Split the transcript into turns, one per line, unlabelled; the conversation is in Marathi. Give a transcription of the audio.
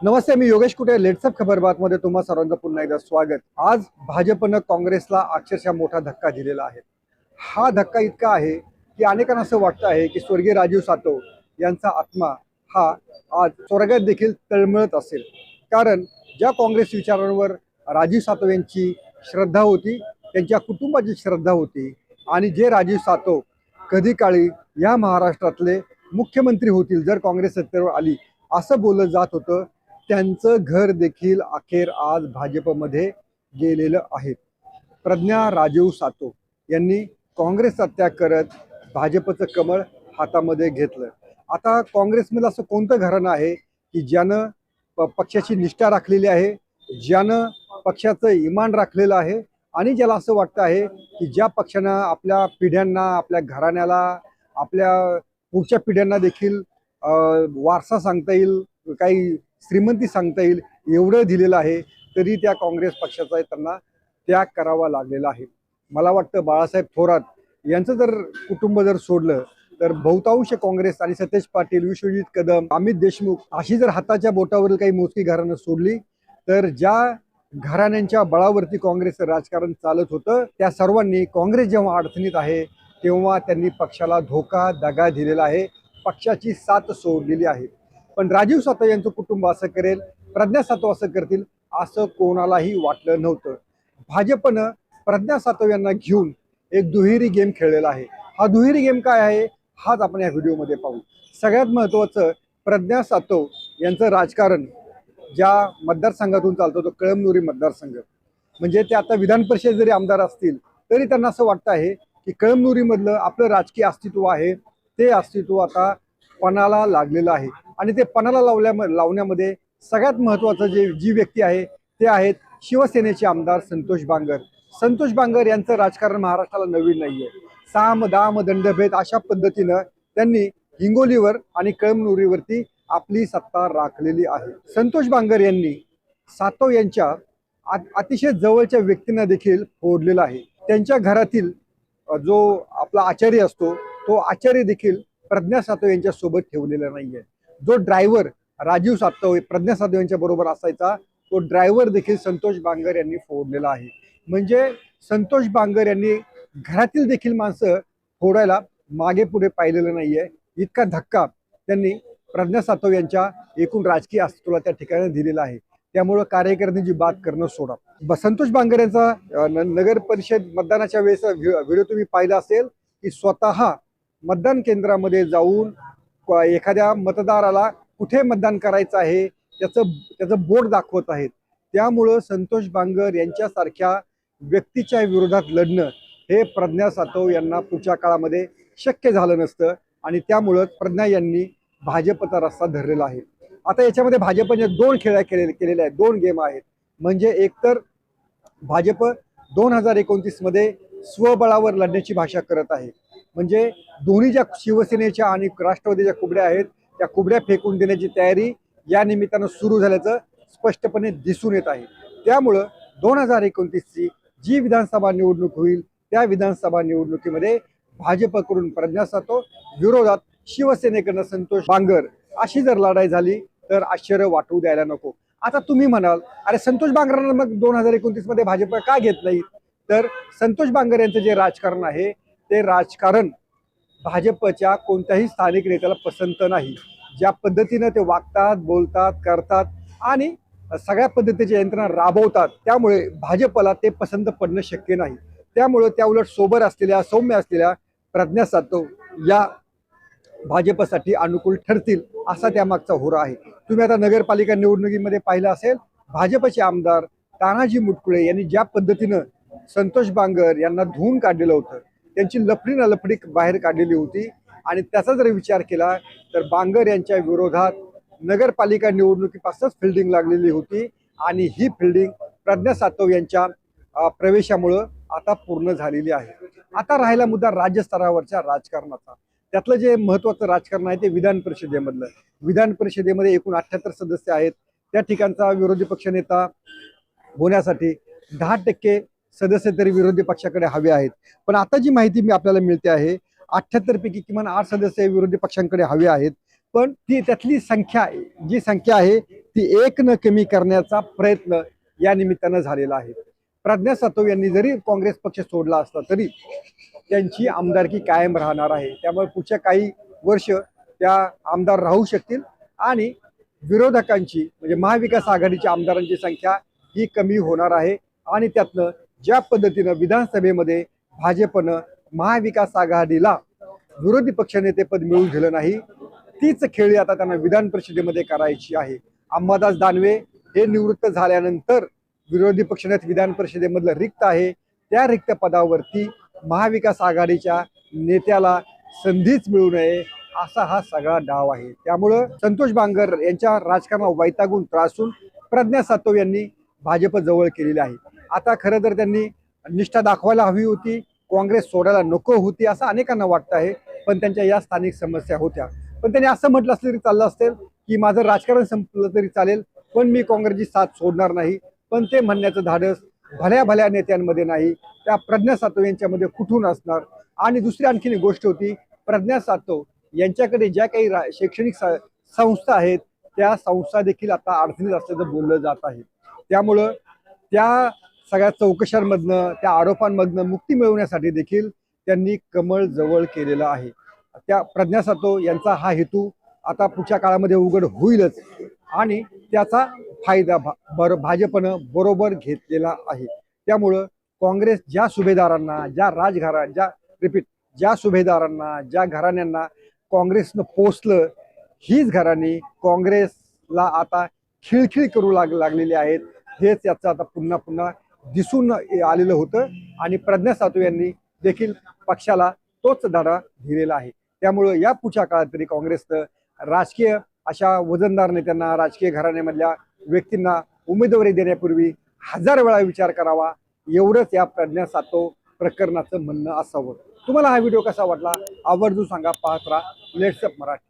नमस्ते, मी योगेश कुटे. लेट्सअप खबरबातमध्ये तुम्हा सर्वांचं पुन्हा एकदा स्वागत. आज भाजपनं काँग्रेसला अक्षरशः मोठा धक्का दिलेला आहे. हा धक्का इतका आहे की अनेकांना असं वाटतं आहे की स्वर्गीय राजीव सातव यांचा आत्मा हा आज स्वर्गात देखील तळमळत असेल. कारण ज्या काँग्रेस विचारांवर राजीव सातव यांची श्रद्धा होती, त्यांच्या कुटुंबाची श्रद्धा होती आणि जे राजीव सातव कधी काळी या महाराष्ट्रातले मुख्यमंत्री होतील जर काँग्रेस सत्तेवर आली असं बोललं जात होतं, त्यांचं घर देखील अखेर आज भाजपमध्ये गेलेलं आहे. प्रज्ञा राजीव सातव यांनी काँग्रेसचा त्याग करत भाजपचं कमळ हातामध्ये घेतलं. आता काँग्रेसमध्ये असं कोणतं घराणं आहे की ज्यानं पक्षाची निष्ठा राखलेली आहे, ज्यानं पक्षाचं इमान राखलेलं आहे आणि ज्याला असं वाटतं आहे की ज्या पक्षानं आपल्या पिढ्यांना, आपल्या घराण्याला, आपल्या पुढच्या पिढ्यांना देखील वारसा सांगता येईल, काही श्रीमंती सांगता येईल एवढं दिलेलं आहे, तरी त्या काँग्रेस पक्षाचा त्यांना त्याग करावा लागलेला आहे. मला वाटतं बाळासाहेब थोरात यांचं जर कुटुंब जर सोडलं तर बहुतांश काँग्रेस आणि सतेज पाटील, विश्वजित कदम, अमित देशमुख अशी जर हाताच्या बोटावरील काही मोजकी घराणं सोडली तर ज्या घराण्यांच्या बळावरती काँग्रेसचं राजकारण चालत होतं त्या सर्वांनी काँग्रेस जेव्हा अडचणीत आहे तेव्हा त्यांनी पक्षाला धोका दगा दिलेला आहे, पक्षाची साथ सोडलेली आहे. पण राजीव सातव यांचं कुटुंब असं करेल, प्रज्ञा सातव असं करतील असं कोणालाही वाटलं नव्हतं. भाजपनं प्रज्ञा सातव यांना घेऊन एक दुहेरी गेम खेळलेला आहे. हा दुहेरी गेम काय आहे हाच आपण या व्हिडिओमध्ये पाहू. सगळ्यात महत्त्वाचं, प्रज्ञा सातव यांचं राजकारण ज्या मतदारसंघातून चालतो तो कळमनुरी मतदारसंघ, म्हणजे ते आता विधान परिषद जरी आमदार असतील तरी त्यांना असं वाटतं आहे की कळमनुरीमधलं आपलं राजकीय अस्तित्व आहे ते अस्तित्व आता पणाला लागलेलं आहे. आणि ते पणाला लावण्यामध्ये सगळ्यात महत्त्वाचं जी व्यक्ती आहे ते आहेत शिवसेनेचे आमदार संतोष बांगर. संतोष बांगर यांचं राजकारण महाराष्ट्राला नवीन नाही आहे. साम दाम दंडभेद अशा पद्धतीनं त्यांनी हिंगोलीवर आणि कळमनुरीवरती आपली सत्ता राखलेली आहे. संतोष बांगर यांनी सातव यांच्या अतिशय जवळच्या व्यक्तींना देखील फोडलेला आहे. त्यांच्या घरातील जो आपला आचार्य असतो तो आचार्य देखील प्रज्ञा सातव यांच्या सोबत ठेवलेला नाहीये. जो ड्रायव्हर राजीव सातव प्रज्ञा सातव यांच्या बरोबर असायचा तो ड्रायव्हर देखील संतोष बांगर यांनी फोडलेला आहे. म्हणजे संतोष बांगर यांनी घरातील देखील माणसं फोडायला मागे पुढे पाहिलेलं नाहीये. इतका धक्का त्यांनी प्रज्ञा सातव यांच्या एकूण राजकीय अस्तित्वाला त्या ठिकाणी दिलेला आहे. त्यामुळं कार्यकर्त्यांची बात करणं सोडा. संतोष बांगर यांचा नगर परिषद मतदानाच्या वेळेस व्हिडिओ तुम्ही पाहिला असेल की स्वतः मतदान केंद्रामध्ये जाऊन एखाद्या मतदाराला कुठे मतदान करायचं आहे त्याचं बोर्ड दाखवत आहेत. त्यामुळं संतोष बांगर यांच्यासारख्या व्यक्तीच्या विरोधात लढणं हे प्रज्ञा सातव यांना पुढच्या काळामध्ये शक्य झालं नसतं आणि त्यामुळं प्रज्ञा यांनी भाजपचा रस्ता धरलेला आहे. आता याच्यामध्ये भाजपने दोन खेळ केलेले आहेत, दोन गेम आहेत. म्हणजे एकतर भाजप 2029 मध्ये स्वबळावर लढण्याची भाषा करत आहे. म्हणजे दोन्ही ज्या शिवसेनेच्या आणि राष्ट्रवादीच्या कुबड्या आहेत त्या कुबड्या फेकून देण्याची तयारी या निमित्तानं सुरू झाल्याचं स्पष्टपणे दिसून येत आहे. त्यामुळं 2029ची जी विधानसभा निवडणूक होईल त्या विधानसभा निवडणुकीमध्ये भाजपकडून प्रज्ञा सातव विरोधात शिवसेनेकडनं संतोष बांगर अशी जर लढाई झाली तर आश्चर्य वाटू द्यायला नको. आता तुम्ही म्हणाल अरे संतोष बांगरांना मग 2029 मध्ये भाजप का घेत नाही, तर संतोष बांगर यांचं जे राजकारण आहे ते राजकारण भाजपच्या कोणत्याही स्थानिक नेत्याला पसंत नाही. ज्या पद्धतीनं ते वागतात, बोलतात, करतात आणि सगळ्या पद्धतीची यंत्रणा राबवतात त्यामुळे भाजपला ते पसंत पडणं शक्य नाही. त्यामुळं त्या उलट सोबर असलेल्या, सौम्य असलेल्या प्रज्ञा सातव या भाजपसाठी अनुकूल ठरतील असा त्यामागचा होरा आहे. तुम्ही आता नगरपालिका निवडणुकीमध्ये पाहिलं असेल भाजपचे आमदार तानाजी मुटकुळे यांनी ज्या पद्धतीनं संतोष बांगर यांना धुवून काढलेलं होतं, त्यांची लफडी ना लफडी बाहेर काढलेली होती आणि त्याचा जर विचार केला तर बांगर यांच्या विरोधात नगरपालिका निवडणुकीपासूनच फिल्डिंग लागलेली होती आणि ही फिल्डिंग प्रज्ञा सातव यांच्या प्रवेशामुळं आता पूर्ण झालेली आहे. आता राहिला मुद्दा राज्यस्तरावरच्या राजकारणाचा. त्यातलं जे महत्त्वाचं राजकारण आहे ते विधान परिषदेमधलं. विधान परिषदेमध्ये एकूण 78 सदस्य आहेत. त्या ठिकाणचा विरोधी पक्षनेता होण्यासाठी 10% सदस्य तरी विरोधी पक्षाकडे हवे आहेत. पण आता जी माहिती आपल्याला मिळते आहे 78 पैकी किमान 8 सदस्य विरोधी पक्षांकडे हवे आहेत. पण ती त्यातली संख्या जी संख्या आहे ती एक न कमी करण्याचा प्रयत्न या निमित्तानं झालेला आहे. प्रज्ञा सातव यांनी जरी काँग्रेस पक्ष सोडला असला तरी त्यांची आमदारकी कायम राहणार आहे. त्यामुळे पुढच्या काही वर्ष त्या आमदार राहू शकतील आणि विरोधकांची म्हणजे महाविकास आघाडीच्या आमदारांची संख्या ही कमी होणार आहे. आणि त्यातनं ज्या पद्धतीनं विधानसभेमध्ये भाजपनं महाविकास आघाडीला विरोधी पक्षनेतेपद मिळवून दिलं नाही, तीच खेळी आता त्यांना विधान परिषदेमध्ये करायची आहे. अंबादास दानवे हे निवृत्त झाल्यानंतर विरोधी पक्षनेते विधान परिषदेमधलं रिक्त आहे, त्या रिक्त पदावरती महाविकास आघाडीच्या नेत्याला संधीच मिळू नये असा हा सगळा डाव आहे. त्यामुळं संतोष बांगर यांच्या राजकारणात वैतागून त्रासून प्रज्ञा सातव यांनी भाजप जवळ केलेली आहे. आता खरं तर त्यांनी निष्ठा दाखवायला हवी होती, काँग्रेस सोडायला नको होती असं अनेकांना वाटतं आहे. पण त्यांच्या या स्थानिक समस्या होत्या. पण त्यांनी असं म्हटलं असलं तरी चाललं असेल की माझं राजकारण संपलं तरी चालेल, पण मी काँग्रेसची साथ सोडणार नाही. पण ते म्हणण्याचं धाडस भल्या भल्या नेत्यांमध्ये नाही, त्या प्रज्ञा सातव यांच्यामध्ये कुठून असणार. आणि दुसरी आणखीन एक गोष्ट होती, प्रज्ञा सातव यांच्याकडे ज्या काही शैक्षणिक संस्था आहेत त्या संस्था देखील आता अडचणीत असल्याचं बोललं जात आहे. त्यामुळं त्या सगळ्या चौकशांमधनं त्या आरोपांमधनं मुक्ती मिळवण्यासाठी देखील त्यांनी कमळ जवळ केलेलं आहे. त्या प्रज्ञा सातव यांचा हा हेतू आता पुढच्या काळामध्ये उघड होईलच आणि त्याचा फायदा भाजपनं बरोबर घेतलेला आहे. त्यामुळं काँग्रेस ज्या सुभेदारांना ज्या सुभेदारांना ज्या घराण्यांना काँग्रेसनं पोचलं, हीच घराणी काँग्रेसला आता खिळखिळ करू लागलेली आहेत. हेच याचं आता पुन्हा पुन्हा दिसून आलेलं होतं आणि प्रज्ञा सातव यांनी देखील पक्षाला तोच धडा दिलेला आहे. त्यामुळं या पुढच्या काळात तरी काँग्रेसनं राजकीय अशा वजनदार नेत्यांना, राजकीय घराण्यामधल्या व्यक्तींना उमेदवारी देण्यापूर्वी 1000 वेळा विचार करावा, एवढंच या प्रज्ञा सातव प्रकरणाचं म्हणणं असावं. तुम्हाला हा व्हिडिओ कसा वाटला आवर्जून सांगा. पाहत राहा लेट्स अप मराठी.